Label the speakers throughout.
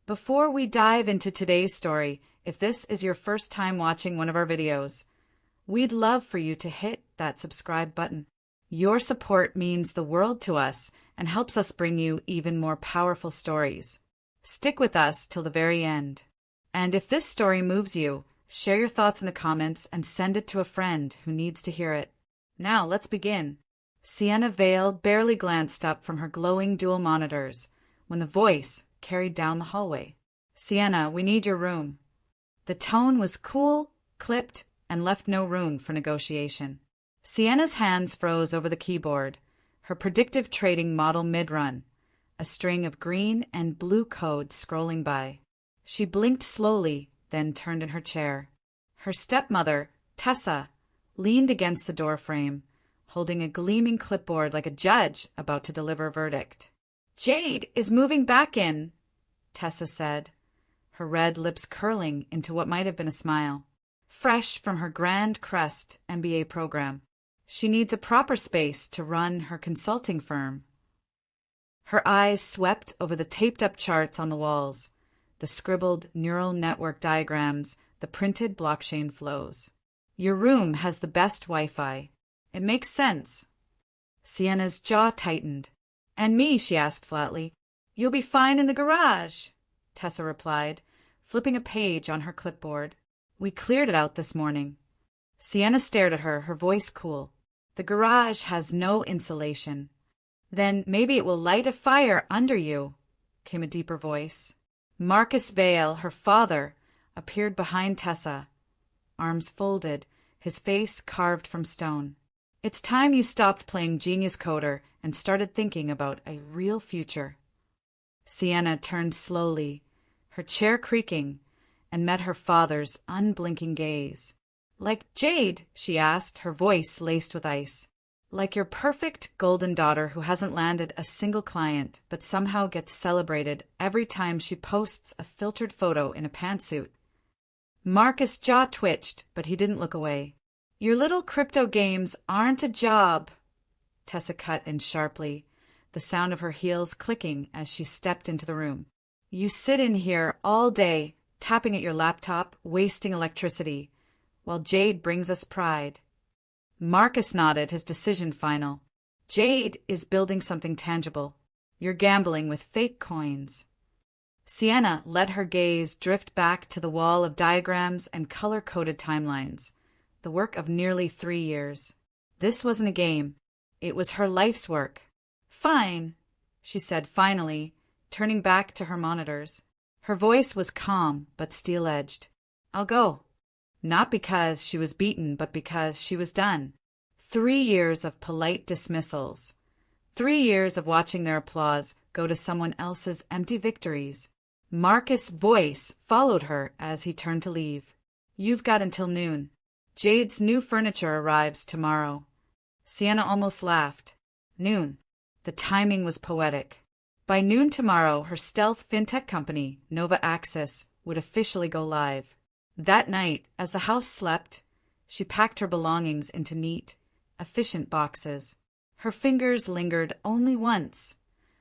Speaker 1: Before we dive into today's story, if this is your first time watching one of our videos, we'd love for you to hit that subscribe button. Your support means the world to us and helps us bring you even more powerful stories. Stick with us till the very end. And if this story moves you, share your thoughts in the comments and send it to a friend who needs to hear it. Now, let's begin. Sienna Vale barely glanced up from her glowing dual monitors when the voice carried down the hallway. "Sienna, we need your room." The tone was cool, clipped, and left no room for negotiation. Sienna's hands froze over the keyboard, her predictive trading model mid-run, a string of green and blue code scrolling by. She blinked slowly, then turned in her chair. Her stepmother, Tessa, leaned against the doorframe, holding a gleaming clipboard like a judge about to deliver a verdict. "Jade is moving back in," Tessa said, her red lips curling into what might have been a smile. "Fresh from her Grand Crest MBA program. She needs a proper space to run her consulting firm." Her eyes swept over the taped-up charts on the walls, the scribbled neural network diagrams, the printed blockchain flows. "Your room has the best Wi-Fi. It makes sense." Sienna's jaw tightened. "And me?" she asked flatly. "You'll be fine in the garage," Tessa replied, flipping a page on her clipboard. "We cleared it out this morning." Sienna stared at her, her voice cool. "The garage has no insulation." "Then maybe it will light a fire under you," came a deeper voice. Marcus Vale, her father, appeared behind Tessa, arms folded, his face carved from stone. "It's time you stopped playing genius coder and started thinking about a real future." Sienna turned slowly, her chair creaking, and met her father's unblinking gaze. "Like Jade?" she asked, her voice laced with ice. "Like your perfect golden daughter who hasn't landed a single client, but somehow gets celebrated every time she posts a filtered photo in a pantsuit." Marcus' jaw twitched, but he didn't look away. "Your little crypto games aren't a job," Tessa cut in sharply, the sound of her heels clicking as she stepped into the room. "You sit in here all day, tapping at your laptop, wasting electricity, while Jade brings us pride." Marcus nodded, his decision final. "Jade is building something tangible. You're gambling with fake coins." Sienna let her gaze drift back to the wall of diagrams and color-coded timelines, the work of nearly 3 years. This wasn't a game. It was her life's work. "Fine," she said finally, turning back to her monitors. Her voice was calm but steel-edged. "I'll go." Not because she was beaten, but because she was done. 3 years of polite dismissals. 3 years of watching their applause go to someone else's empty victories. Marcus' voice followed her as he turned to leave. "You've got until noon. Jade's new furniture arrives tomorrow." Sienna almost laughed. Noon. The timing was poetic. By noon tomorrow, her stealth fintech company, Nova Access, would officially go live. That night, as the house slept, she packed her belongings into neat, efficient boxes. Her fingers lingered only once,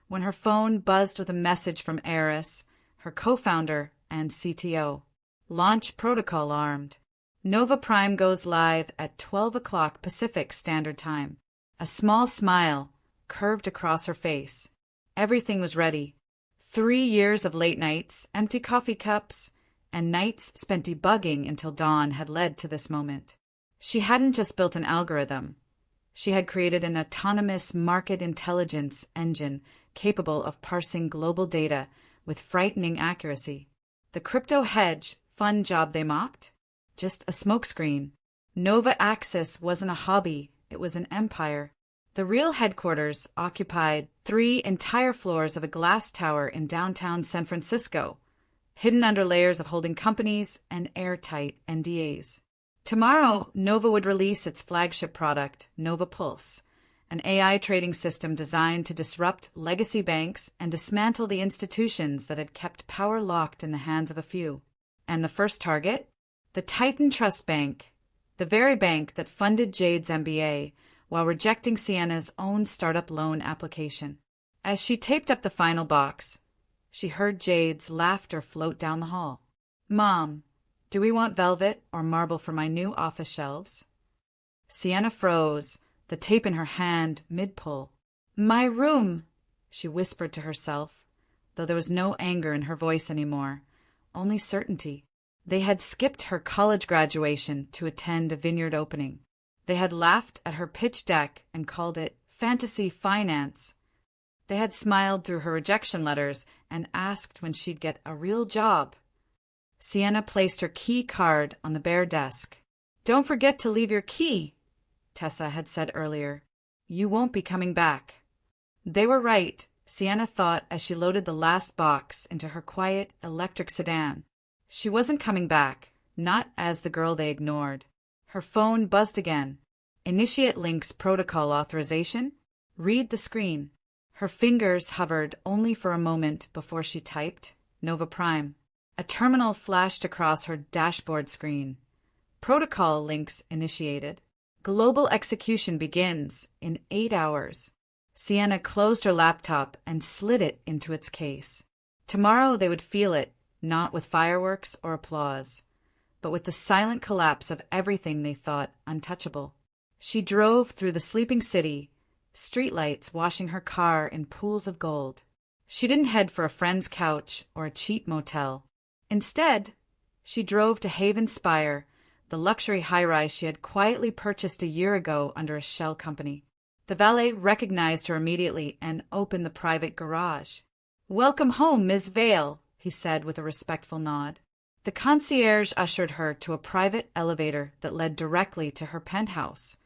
Speaker 1: when her phone buzzed with a message from Eris, her co-founder and CTO. "Launch protocol armed. Nova Prime goes live at 12 o'clock Pacific Standard Time." A small smile curved across her face. Everything was ready. 3 years of late nights, empty coffee cups, and nights spent debugging until dawn had led to this moment. She hadn't just built an algorithm. She had created an autonomous market intelligence engine capable of parsing global data with frightening accuracy. The crypto hedge fund job they mocked? Just a smokescreen. Nova Access wasn't a hobby, it was an empire. The real headquarters occupied 3 entire floors of a glass tower in downtown San Francisco, hidden under layers of holding companies and airtight NDAs. Tomorrow, Nova would release its flagship product, Nova Pulse, an AI trading system designed to disrupt legacy banks and dismantle the institutions that had kept power locked in the hands of a few. And the first target? The Titan Trust Bank, the very bank that funded Jade's MBA while rejecting Sienna's own startup loan application. As she taped up the final box, she heard Jade's laughter float down the hall. "Mom, do we want velvet or marble for my new office shelves?" Sienna froze, the tape in her hand mid-pull. "My room," she whispered to herself, though there was no anger in her voice anymore, only certainty. They had skipped her college graduation to attend a vineyard opening. They had laughed at her pitch deck and called it fantasy finance. They had smiled through her rejection letters and asked when she'd get a real job. Sienna placed her key card on the bare desk. "Don't forget to leave your key," Tessa had said earlier. "You won't be coming back." They were right, Sienna thought as she loaded the last box into her quiet electric sedan. She wasn't coming back, not as the girl they ignored. Her phone buzzed again. Initiate Link's protocol authorization? Read the screen. Her fingers hovered only for a moment before she typed Nova Prime. A terminal flashed across her dashboard screen. Protocol links initiated. Global execution begins in 8 hours. Sienna closed her laptop and slid it into its case. Tomorrow they would feel it, not with fireworks or applause, but with the silent collapse of everything they thought untouchable. She drove through the sleeping city, streetlights washing her car in pools of gold. She didn't head for a friend's couch or a cheap motel. Instead, she drove to Haven Spire, the luxury high-rise she had quietly purchased a year ago under a shell company. The valet recognized her immediately and opened the private garage. "Welcome home, Ms. Vale," he said with a respectful nod. The concierge ushered her to a private elevator that led directly to her penthouse,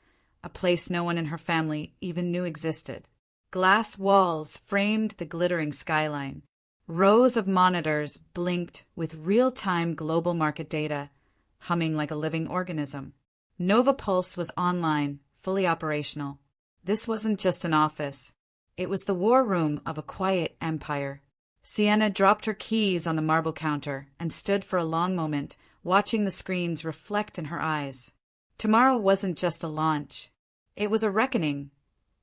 Speaker 1: a place no one in her family even knew existed. Glass walls framed the glittering skyline. Rows of monitors blinked with real-time global market data, humming like a living organism. Nova Pulse was online, fully operational. This wasn't just an office. It was the war room of a quiet empire. Sienna dropped her keys on the marble counter and stood for a long moment, watching the screens reflect in her eyes. Tomorrow wasn't just a launch. It was a reckoning,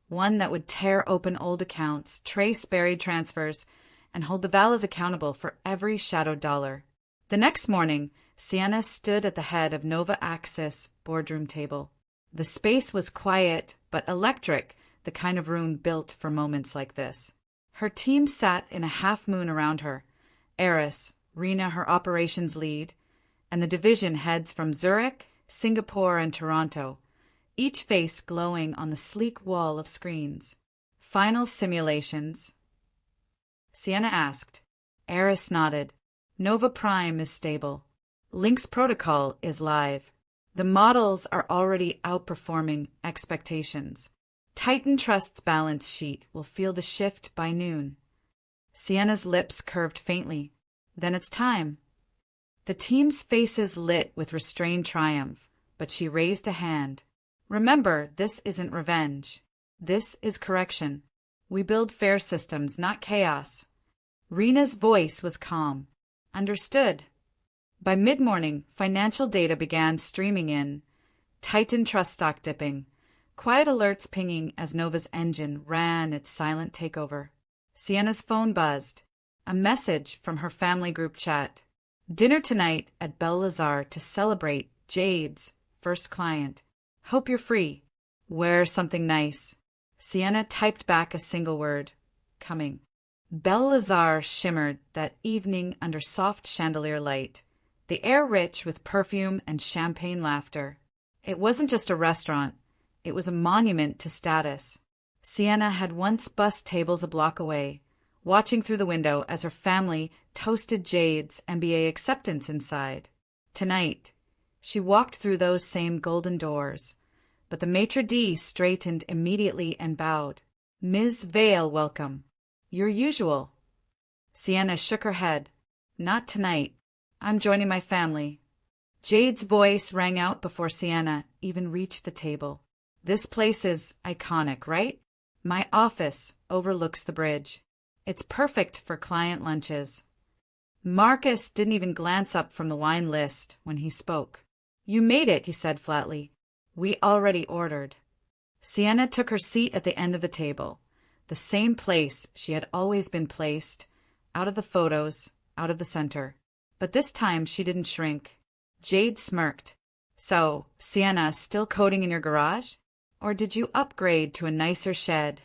Speaker 1: one that would tear open old accounts, trace buried transfers, and hold the valets accountable for every shadowed dollar. The next morning, Sienna stood at the head of Nova Axis' boardroom table. The space was quiet but electric, the kind of room built for moments like this. Her team sat in a half-moon around her. Eris, Rena, her operations lead, and the division heads from Zurich, Singapore, and Toronto, each face glowing on the sleek wall of screens. "Final simulations?" Sienna asked. Eris nodded. "Nova Prime is stable. Link's protocol is live. The models are already outperforming expectations. Titan Trust's balance sheet will feel the shift by noon." Sienna's lips curved faintly. "Then it's time." The team's faces lit with restrained triumph, but she raised a hand. "Remember, this isn't revenge. This is correction. We build fair systems, not chaos." Rena's voice was calm. "Understood." By mid-morning, financial data began streaming in. Titan Trust stock dipping. Quiet alerts pinging as Nova's engine ran its silent takeover. Sienna's phone buzzed. A message from her family group chat. "Dinner tonight at Belle Lazare to celebrate Jade's first client. Hope you're free. Wear something nice." Sienna typed back a single word. "Coming." Belle Lazare shimmered that evening under soft chandelier light, the air rich with perfume and champagne laughter. It wasn't just a restaurant. It was a monument to status. Sienna had once bussed tables a block away, watching through the window as her family toasted Jade's MBA acceptance inside. Tonight, she walked through those same golden doors, but the maitre d' straightened immediately and bowed. "Ms. Vale, welcome. Your usual." Sienna shook her head. "Not tonight. I'm joining my family." Jade's voice rang out before Sienna even reached the table. "This place is iconic, right? My office overlooks the bridge. It's perfect for client lunches." Marcus didn't even glance up from the wine list when he spoke. "You made it," he said flatly. "We already ordered." Sienna took her seat at the end of the table, the same place she had always been placed, out of the photos, out of the center. But this time she didn't shrink. Jade smirked. So, Sienna, still coding in your garage? Or did you upgrade to a nicer shed?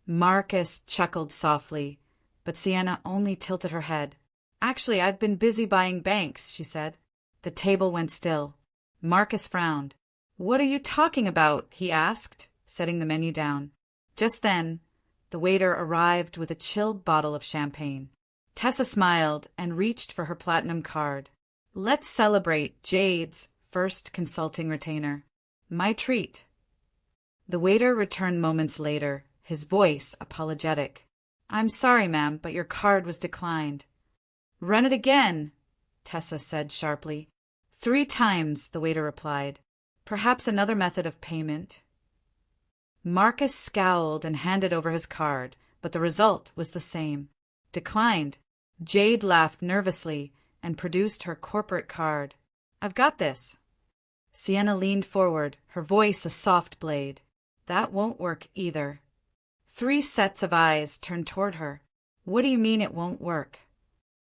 Speaker 1: Marcus chuckled softly, but Sienna only tilted her head. Actually, I've been busy buying banks, she said. The table went still. Marcus frowned. What are you talking about? He asked, setting the menu down. Just then, the waiter arrived with a chilled bottle of champagne. Tessa smiled and reached for her platinum card. Let's celebrate Jade's first consulting retainer. My treat. The waiter returned moments later, his voice apologetic. I'm sorry, ma'am, but your card was declined. Run it again, Tessa said sharply. 3 times, the waiter replied. Perhaps another method of payment. Marcus scowled and handed over his card, but the result was the same. Declined. Jade laughed nervously and produced her corporate card. I've got this. Sienna leaned forward, her voice a soft blade. That won't work either. 3 sets of eyes turned toward her. What do you mean it won't work?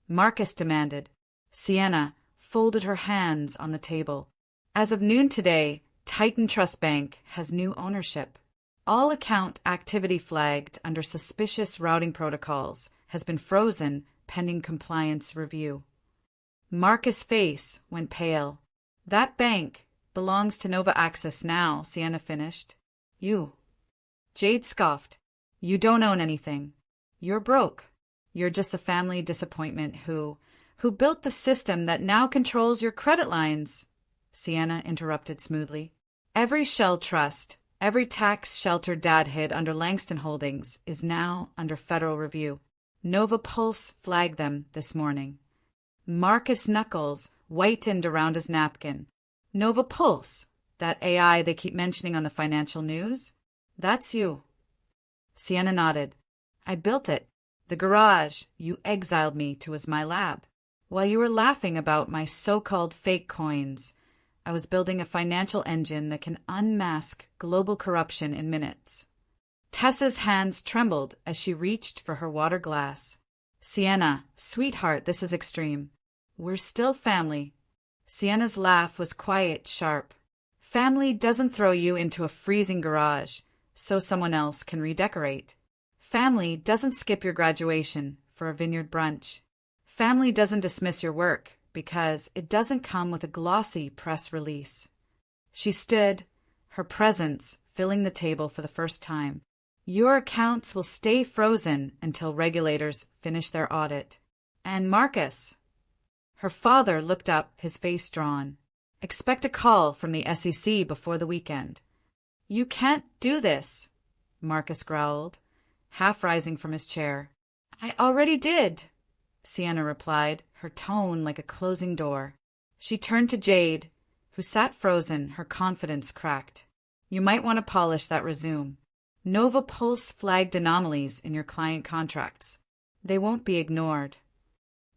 Speaker 1: Marcus demanded. Sienna folded her hands on the table. As of noon today, Titan Trust Bank has new ownership. All account activity flagged under suspicious routing protocols has been frozen pending compliance review. Marcus' face went pale. That bank belongs to Nova Access now, Sienna finished. You. Jade scoffed. You don't own anything. You're broke. You're just the family disappointment who built the system that now controls your credit lines, Sienna interrupted smoothly. Every shell trust, every tax shelter Dad hid under Langston Holdings is now under federal review. Nova Pulse flagged them this morning. Marcus' knuckles whitened around his napkin. Nova Pulse, that AI they keep mentioning on the financial news? That's you. Sienna nodded. I built it. The garage you exiled me to was my lab. While you were laughing about my so-called fake coins, I was building a financial engine that can unmask global corruption in minutes. Tessa's hands trembled as she reached for her water glass. Sienna, sweetheart, this is extreme. We're still family. Sienna's laugh was quiet, sharp. Family doesn't throw you into a freezing garage so someone else can redecorate. Family doesn't skip your graduation for a vineyard brunch. Family doesn't dismiss your work because it doesn't come with a glossy press release. She stood, her presence filling the table for the first time. Your accounts will stay frozen until regulators finish their audit. And Marcus. Her father looked up, his face drawn. Expect a call from the SEC before the weekend. You can't do this, Marcus growled, half rising from his chair. I already did, Sienna replied, her tone like a closing door. She turned to Jade, who sat frozen, her confidence cracked. You might want to polish that resume. Nova Pulse flagged anomalies in your client contracts. They won't be ignored.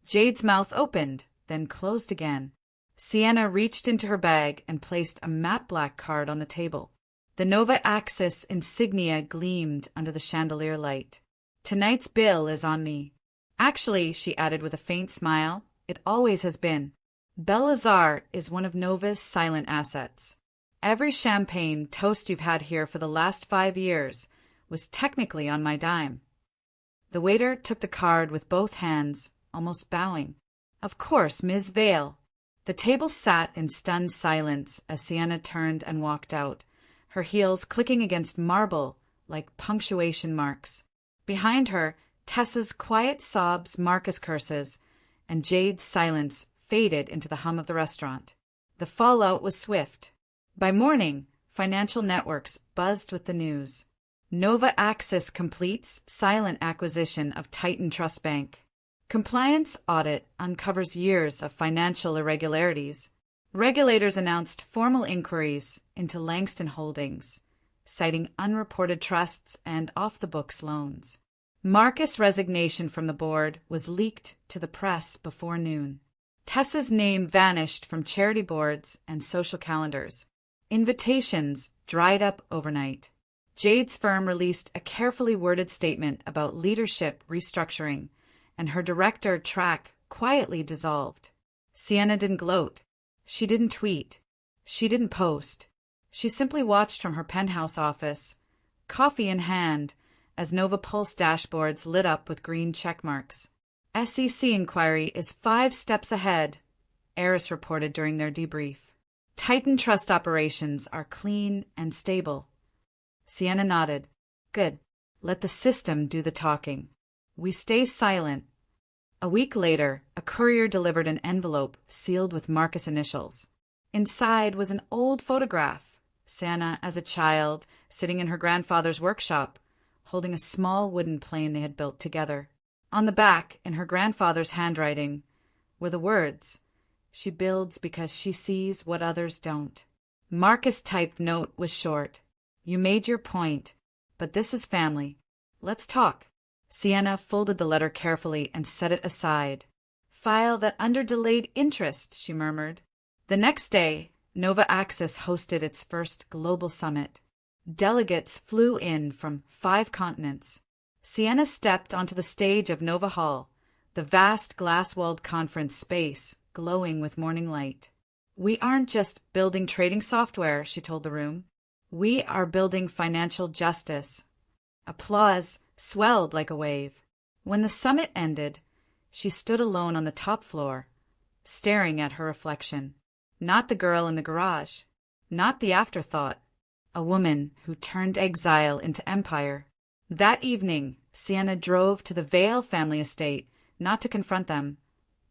Speaker 1: Jade's mouth opened, then closed again. Sienna reached into her bag and placed a matte black card on the table. The Nova Access insignia gleamed under the chandelier light. Tonight's bill is on me. Actually, she added with a faint smile, it always has been. Bel-Azar is one of Nova's silent assets. Every champagne toast you've had here for the last 5 years was technically on my dime. The waiter took the card with both hands, almost bowing. Of course, Ms. Vale. The table sat in stunned silence as Sienna turned and walked out, her heels clicking against marble like punctuation marks. Behind her, Tessa's quiet sobs, Marcus curses, and Jade's silence faded into the hum of the restaurant. The fallout was swift. By morning, financial networks buzzed with the news. Nova Access completes silent acquisition of Titan Trust Bank. Compliance audit uncovers years of financial irregularities. Regulators announced formal inquiries into Langston Holdings, citing unreported trusts and off-the-books loans. Marcus' resignation from the board was leaked to the press before noon. Tessa's name vanished from charity boards and social calendars. Invitations dried up overnight. Jade's firm released a carefully worded statement about leadership restructuring, and her director track quietly dissolved. Sienna didn't gloat. She didn't tweet. She didn't post. She simply watched from her penthouse office, coffee in hand, as Nova Pulse dashboards lit up with green checkmarks. SEC inquiry is 5 steps ahead, Eris reported during their debrief. Titan Trust operations are clean and stable. Sienna nodded. Good. Let the system do the talking. We stay silent. A week later, a courier delivered an envelope sealed with Marcus initials. Inside was an old photograph. Sienna, as a child, sitting in her grandfather's workshop, holding a small wooden plane they had built together. On the back, in her grandfather's handwriting, were the words, "She builds because she sees what others don't." Marcus' typed note was short. "You made your point, but this is family. Let's talk." Sienna folded the letter carefully and set it aside. "File that under delayed interest," she murmured. The next day, Nova Axis hosted its first global summit. Delegates flew in from 5 continents. Sienna stepped onto the stage of Nova Hall, the vast glass-walled conference space glowing with morning light. "We aren't just building trading software," she told the room. "We are building financial justice." Applause swelled like a wave. When the summit ended, she stood alone on the top floor, staring at her reflection. Not the girl in the garage, not the afterthought, a woman who turned exile into empire. That evening, Sienna drove to the Vale family estate, not to confront them,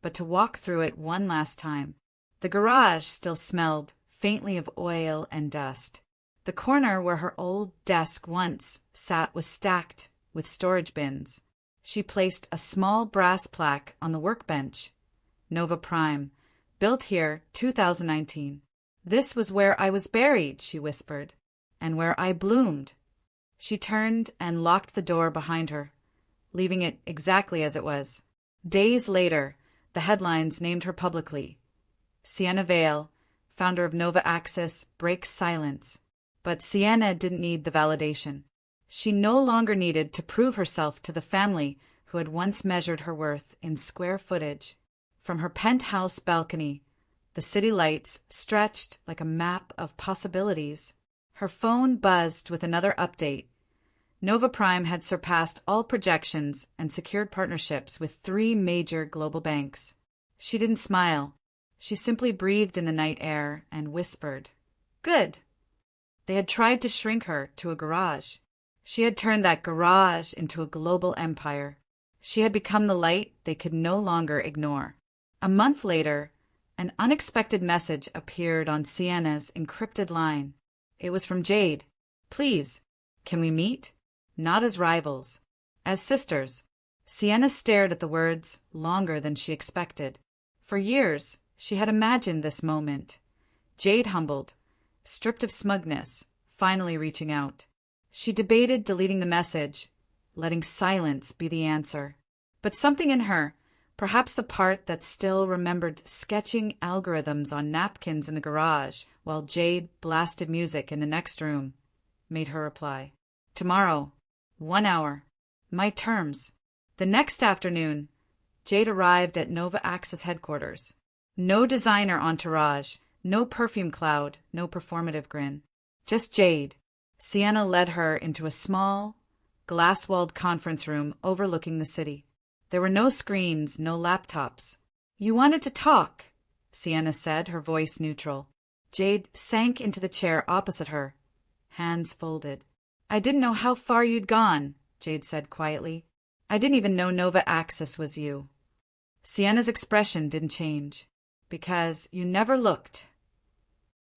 Speaker 1: but to walk through it one last time. The garage still smelled faintly of oil and dust. The corner where her old desk once sat was stacked with storage bins. She placed a small brass plaque on the workbench. Nova Prime, built here 2019. "This was where I was buried," she whispered, "and where I bloomed." She turned and locked the door behind her, leaving it exactly as it was. Days later, the headlines named her publicly. Sienna Vale, founder of Nova Axis, breaks silence. But Sienna didn't need the validation. She no longer needed to prove herself to the family who had once measured her worth in square footage. From her penthouse balcony, the city lights stretched like a map of possibilities. Her phone buzzed with another update. Nova Prime had surpassed all projections and secured partnerships with 3 major global banks. She didn't smile. She simply breathed in the night air and whispered, "Good." They had tried to shrink her to a garage. She had turned that garage into a global empire. She had become the light they could no longer ignore. A month later, an unexpected message appeared on Sienna's encrypted line. It was from Jade. "Please, can we meet? Not as rivals, as sisters." Sienna stared at the words longer than she expected. For years, she had imagined this moment. Jade humbled, stripped of smugness, finally reaching out. She debated deleting the message, letting silence be the answer. But something in her, perhaps the part that still remembered sketching algorithms on napkins in the garage while Jade blasted music in the next room, made her reply. "Tomorrow, 1 hour. My terms." The next afternoon, Jade arrived at Nova Axis headquarters. No designer entourage, no perfume cloud, no performative grin. Just Jade. Sienna led her into a small, glass-walled conference room overlooking the city. There were no screens, no laptops. "You wanted to talk," Sienna said, her voice neutral. Jade sank into the chair opposite her, hands folded. "I didn't know how far you'd gone," Jade said quietly. "I didn't even know Nova Axis was you." Sienna's expression didn't change. "Because you never looked."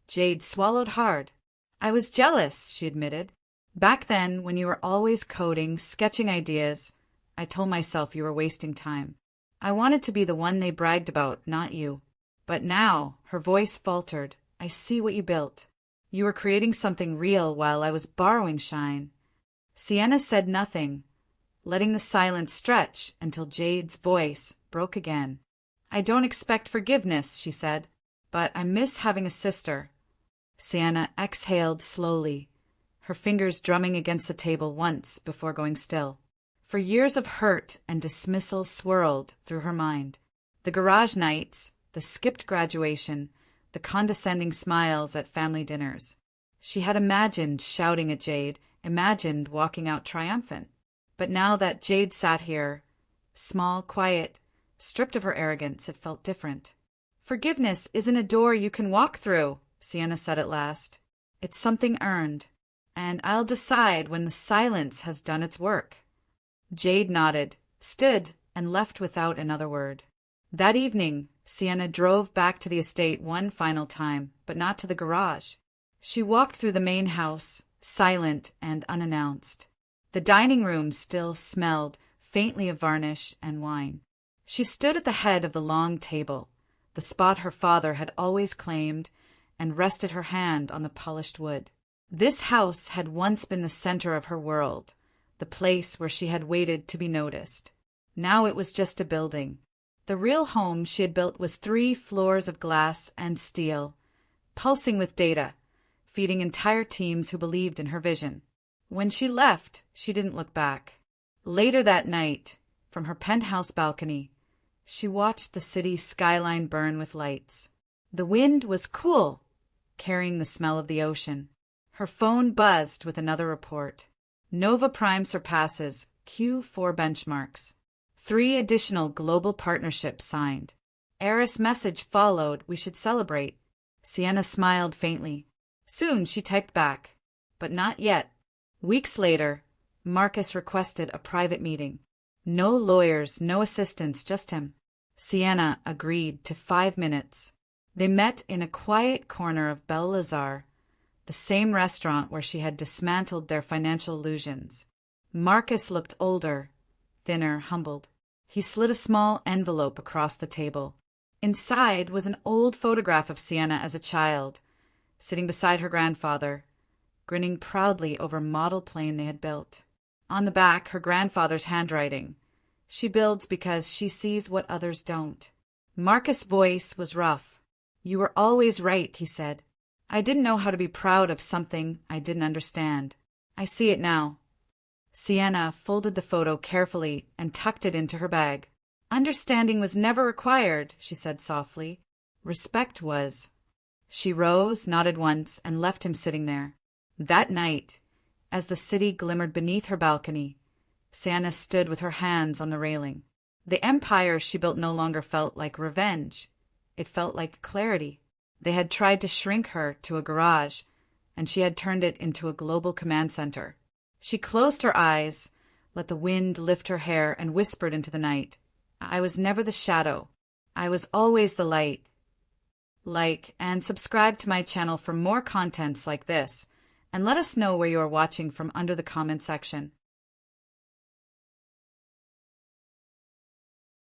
Speaker 1: Jade swallowed hard. "I was jealous," she admitted. "Back then, when you were always coding, sketching ideas, I told myself you were wasting time. I wanted to be the one they bragged about, not you. But now," her voice faltered, "I see what you built. You were creating something real while I was borrowing shine." Sienna said nothing, letting the silence stretch until Jade's voice broke again. "I don't expect forgiveness," she said, "but I miss having a sister." Sienna exhaled slowly, her fingers drumming against the table once before going still. For years of hurt and dismissal swirled through her mind. The garage nights, the skipped graduation, the condescending smiles at family dinners. She had imagined shouting at Jade, imagined walking out triumphant. But now that Jade sat here, small, quiet, stripped of her arrogance, it felt different. "Forgiveness isn't a door you can walk through," Sienna said at last. "It's something earned, and I'll decide when the silence has done its work." Jade nodded, stood, and left without another word. That evening, Sienna drove back to the estate one final time, but not to the garage. She walked through the main house, silent and unannounced. The dining room still smelled faintly of varnish and wine. She stood at the head of the long table, the spot her father had always claimed, and rested her hand on the polished wood. This house had once been the center of her world, the place where she had waited to be noticed. Now it was just a building. The real home she had built was 3 floors of glass and steel, pulsing with data, feeding entire teams who believed in her vision. When she left, she didn't look back. Later that night, from her penthouse balcony, she watched the city skyline burn with lights. The wind was cool, carrying the smell of the ocean. Her phone buzzed with another report. Nova Prime surpasses Q4 benchmarks. 3 additional global partnerships signed. Eris message followed, "We should celebrate." Sienna smiled faintly. Soon she typed back, "But not yet." Weeks later, Marcus requested a private meeting. No lawyers, no assistants, just him. Sienna agreed to 5 minutes. They met in a quiet corner of Belle Lazare, the same restaurant where she had dismantled their financial illusions. Marcus looked older, thinner, humbled. He slid a small envelope across the table. Inside was an old photograph of Sienna as a child, sitting beside her grandfather, grinning proudly over a model plane they had built. On the back, her grandfather's handwriting. "She builds because she sees what others don't." Marcus' voice was rough. "You were always right," he said. "I didn't know how to be proud of something I didn't understand. I see it now." Sienna folded the photo carefully and tucked it into her bag. "Understanding was never required," she said softly. "Respect was." She rose, nodded once, and left him sitting there. That night, as the city glimmered beneath her balcony, Sienna stood with her hands on the railing. The empire she built no longer felt like revenge. It felt like clarity. They had tried to shrink her to a garage, and she had turned it into a global command center. She closed her eyes, let the wind lift her hair, and whispered into the night, "I was never the shadow. I was always the light." Like and subscribe to my channel for more contents like this, and let us know where you are watching from under the comment section.